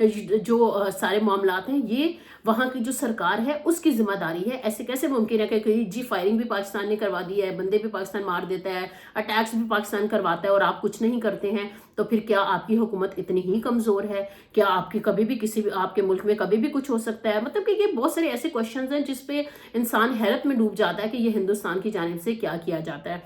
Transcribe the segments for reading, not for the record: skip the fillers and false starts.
جو سارے معاملات ہیں یہ وہاں کی جو سرکار ہے اس کی ذمہ داری ہے. ایسے کیسے ممکن ہے کہ جی فائرنگ بھی پاکستان نے کروا دی ہے, بندے بھی پاکستان مار دیتا ہے, اٹیکس بھی پاکستان کرواتا ہے اور آپ کچھ نہیں کرتے ہیں؟ تو پھر کیا آپ کی حکومت اتنی ہی کمزور ہے؟ کیا آپ کی کبھی بھی کسی بھی آپ کے ملک میں کبھی بھی کچھ ہو سکتا ہے؟ مطلب کہ یہ بہت سارے ایسے کوشچنز ہیں جس پہ انسان حیرت میں ڈوب جاتا ہے کہ یہ ہندوستان کی جانب سے کیا کیا جاتا ہے.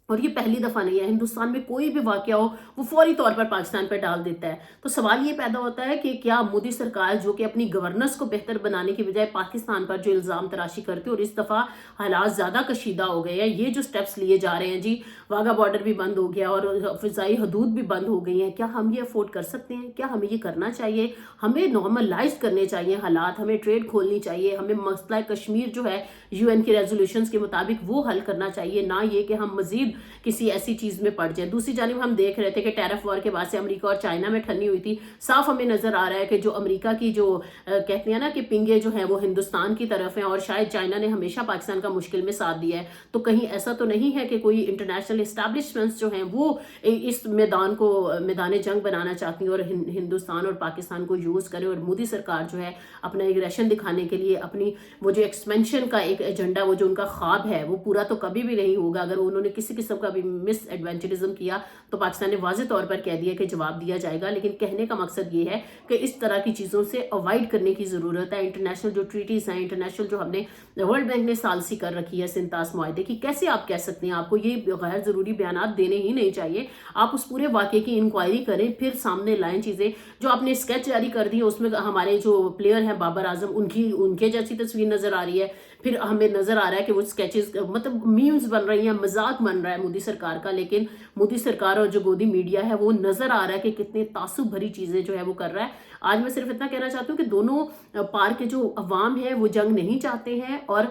اور یہ پہلی دفعہ نہیں ہے, ہندوستان میں کوئی بھی واقعہ ہو وہ فوری طور پر پاکستان پہ ڈال دیتا ہے. تو سوال یہ پیدا ہوتا ہے کہ کیا مودی سرکار جو کہ اپنی گورننس کو بہتر بنانے کی بجائے پاکستان پر جو الزام تراشی کرتے اور اس دفعہ حالات زیادہ کشیدہ ہو گئے ہیں, یہ جو سٹیپس لیے جا رہے ہیں, جی واگا بارڈر بھی بند ہو گیا اور فضائی حدود بھی بند ہو گئی ہیں, کیا ہم یہ افورڈ کر سکتے ہیں؟ کیا ہمیں یہ کرنا چاہیے؟ ہمیں نارملائز کرنے چاہیے حالات, ہمیں ٹریڈ کھولنی چاہیے, ہمیں مسئلہ کشمیر جو ہے UN کی ریزولوشنز کے مطابق وہ حل کرنا چاہیے, نہ یہ کہ ہم مزید کسی ایسی چیز میں پڑ جائیں. دوسری جانب ہم دیکھ رہے تھے کہ ٹیرف وار کے بعد سے امریکہ اور چائنا میں ٹھنی ہوئی تھی. صاف ہمیں نظر آ رہا ہے کہ جو امریکہ کی جو کہتے ہیں نا کہ پنگے جو ہیں وہ ہندوستان کی طرف ہیں, اور شاید چائنا نے ہمیشہ پاکستان کا مشکل میں ساتھ دیا ہے. تو کہیں ایسا تو نہیں ہے کہ کوئی انٹرنیشنل اسٹیبلشمنٹس جو ہیں وہ اس میدان کو میدان جنگ بنانا چاہتی ہیں اور ہندوستان اور پاکستان کو یوز کریں, اور مودی سرکار جو ہے اپنا ایگریشن دکھانے کے لیے اپنی وہ جو ایکسپینشن کا ایک ایجنڈا, وہ جو ان کا خواب ہے, وہ پورا تو کبھی بھی نہیں ہوگا. اگر انہوں نے کسی قسم کا بھی مس ایڈونچرزم کیا تو پاکستان نے واضح طور پر کہہ دیا کہ جواب دیا جائے گا. لیکن کہنے کا مقصد یہ ہے کہ اس طرح کی چیزوں سے اوائڈ کرنے کی ضرورت ہے. انٹرنیشنل جو ٹریٹیز ہیں, انٹرنیشنل جو ہم نے ورلڈ بینک نے سالسی کر رکھی ہے سنتاس معاہدے کی, کیسے آپ کہہ سکتے ہیں؟ آپ کو یہ غیر ضروری بیانات دینے ہی نہیں چاہیے. آپ اس پورے واقعے کی انکوائری کریں, پھر سامنے لائیں چیزیں. جو آپ نے اسکیچ جاری کر دی ہے اس میں ہمارے جو پلیئر ہیں بابر اعظم, ان کے جیسی تصویر نظر آ رہی ہے. پھر ہمیں نظر آ رہا ہے کہ وہ اسکیچز مطلب میمز بن رہی ہیں, مذاق بن رہا ہے مودی سرکار کا. لیکن مودی سرکار اور جو گودی میڈیا ہے وہ نظر آ رہا ہے کہ کتنے تعصب بھری چیزیں جو ہے وہ کر رہا ہے. آج میں صرف اتنا کہنا چاہتی ہوں کہ دونوں پار کے جو عوام ہیں وہ جنگ نہیں چاہتے ہیں, اور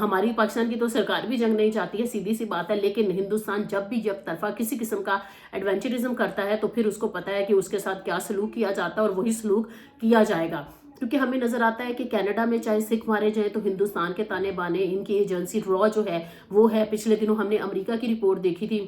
ہماری پاکستان کی تو سرکار بھی جنگ نہیں چاہتی ہے, سیدھی سی بات ہے. لیکن ہندوستان جب بھی یک طرفہ کسی قسم کا ایڈونچرزم کرتا ہے تو پھر اس کو پتا ہے کہ اس کے ساتھ کیا سلوک کیا جاتا ہے, اور وہی سلوک کیا جائے گا. کیونکہ ہمیں نظر آتا ہے کہ کینیڈا میں چاہے سکھ مارے جائیں تو ہندوستان کے تانے بانے ان کی ایجنسی را جو ہے وہ ہے. پچھلے دنوں ہم نے امریکہ کی رپورٹ دیکھی تھی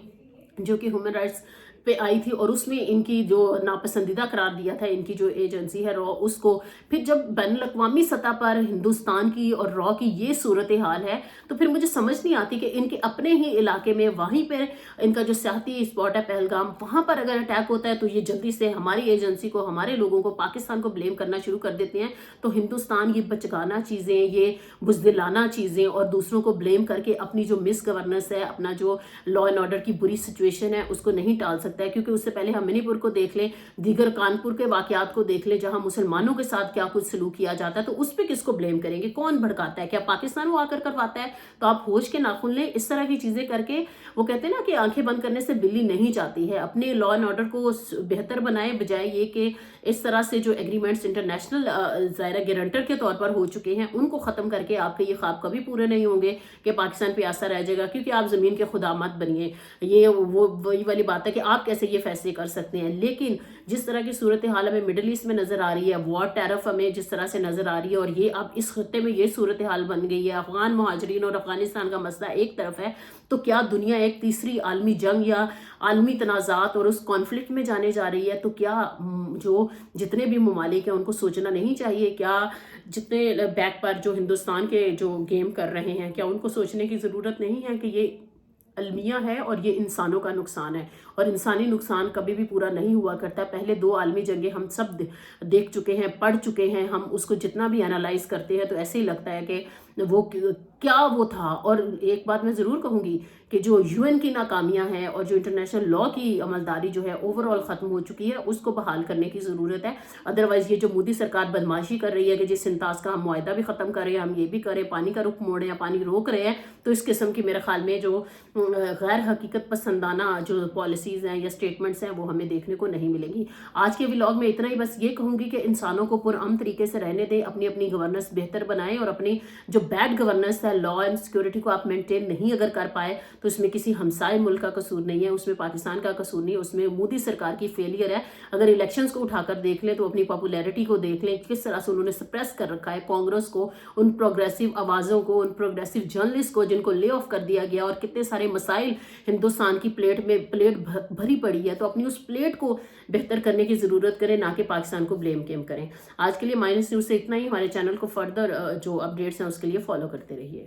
جو کہ ہیومن رائٹس پہ آئی تھی, اور اس میں ان کی جو ناپسندیدہ قرار دیا تھا ان کی جو ایجنسی ہے را, اس کو پھر جب بین الاقوامی سطح پر ہندوستان کی اور را کی یہ صورتحال ہے تو پھر مجھے سمجھ نہیں آتی کہ ان کے اپنے ہی علاقے میں وہیں پر ان کا جو سیاحتی اسپاٹ ہے پہلگام, وہاں پر اگر اٹیک ہوتا ہے تو یہ جلدی سے ہماری ایجنسی کو, ہمارے لوگوں کو, پاکستان کو بلیم کرنا شروع کر دیتے ہیں. تو ہندوستان یہ بچگانہ چیزیں, یہ بزدلانہ چیزیں اور دوسروں کو بلیم کر کے اپنی جو مس گورننس ہے, اپنا جو لا اینڈ آرڈر کی بری سچویشن ہے اس کو نہیں ٹال سکتا ہے. کیونکہ اس سے پہلے ہم منی پور کو دیکھ لیں, دیگر کانپور کے واقعات کو دیکھ لیں جہاں مسلمانوں کے ساتھ کیا کچھ سلوک کیا جاتا ہے. تو اس پہ کس کو بلیم کریں گے؟ کون بھڑکاتا ہے؟ کیا پاکستان وہ آ کر کرواتا ہے؟ تو آپ ہوش کے ناخن لیں. اس طرح کی چیزیں کر کے وہ کہتے ہیں نا کہ آنکھیں بند کرنے سے بلی نہیں جاتی ہے. اپنے لا اینڈ آرڈر کو بہتر بنائے بجائے یہ کہ اس طرح سے جو ایگریمنٹس انٹرنیشنل ظاہرہ گارنٹر کے طور پر ہو چکے ہیں ان کو ختم کر کے آپ کے یہ خواب کبھی پورے نہیں ہوں گے کہ پاکستان پیاسا رہ جائے گا. کیونکہ آپ زمین کے خدا مت بنیے. یہ وہی والی بات ہے کہ آپ کیسے یہ فیصلے کر سکتے ہیں. لیکن جس طرح کی صورتحال ہمیں مڈل ایسٹ میں نظر آ رہی ہے, وار ٹیرف ہمیں جس طرح سے نظر آ رہی ہے, اور یہ اب اس خطے میں یہ صورتحال بن گئی ہے, افغان مہاجرین اور افغانستان کا مسئلہ ایک طرف ہے, تو کیا دنیا ایک تیسری عالمی جنگ یا عالمی تنازعات اور اس کانفلکٹ میں جانے جا رہی ہے؟ تو کیا جو جتنے بھی ممالک ہیں ان کو سوچنا نہیں چاہیے؟ کیا جتنے بیک پر جو ہندوستان کے جو گیم کر رہے ہیں کیا ان کو سوچنے کی ضرورت نہیں ہے کہ یہ المیہ ہے اور یہ انسانوں کا نقصان ہے, اور انسانی نقصان کبھی بھی پورا نہیں ہوا کرتا. پہلے 2 عالمی جنگیں ہم سب دیکھ چکے ہیں, پڑھ چکے ہیں. ہم اس کو جتنا بھی انالائز کرتے ہیں تو ایسے ہی لگتا ہے کہ وہ کیا وہ تھا. اور ایک بات میں ضرور کہوں گی کہ جو UN کی ناکامیاں ہیں اور جو انٹرنیشنل لا کی عملداری جو ہے اوور آل ختم ہو چکی ہے, اس کو بحال کرنے کی ضرورت ہے. ادروائز یہ جو مودی سرکار بدماشی کر رہی ہے کہ جس سنتاس کا ہم معاہدہ بھی ختم کریں, ہم یہ بھی کریں, پانی کا رخ موڑیں یا پانی روک رہے ہیں, تو اس قسم کی میرے خیال میں جو غیر حقیقت پسندانہ جو پالیسیز ہیں یا اسٹیٹمنٹس ہیں وہ ہمیں دیکھنے کو نہیں ملیں گی. آج کے ولاگ میں اتنا ہی. بس یہ کہوں گی کہ انسانوں کو پرامن طریقے سے رہنے دیں, اپنی اپنی گورننس بہتر بنائیں, اور اپنی جو بیڈ گورننس ایسا ہے لا اینڈ سیکورٹی کو آپ مینٹین نہیں اگر کر پائے تو اس میں کسی ہمسائے ملک کا قصور نہیں ہے، اس میں پاکستان کا قصور نہیں ہے، اس میں مودی سرکار کی فیلئر ہے۔ اگر الیکشنز کو اٹھا کر دیکھ لیں تو اپنی پاپولیرٹی کو دیکھ لیں، کس طرح سے انہوں نے سپریس کر رکھا ہے کانگریس کو، ان پروگریسو آوازوں کو، ان پروگریسو جرنلسٹ کو جن کو لے آف کر دیا گیا، اور کتنے سارے مسائل ہندوستان کی پلیٹ بھری پڑی ہے۔ تو اپنی اس پلیٹ کو بہتر کرنے کی ضرورت کریں، نہ کہ پاکستان کو بلیم گیم کریں۔ آج کے لیے مائنس نیوز سے اتنا ہی۔ ہمارے چینل کو فردر جو اپڈیٹس ہیں اس کے لیے فالو کرتے رہیے۔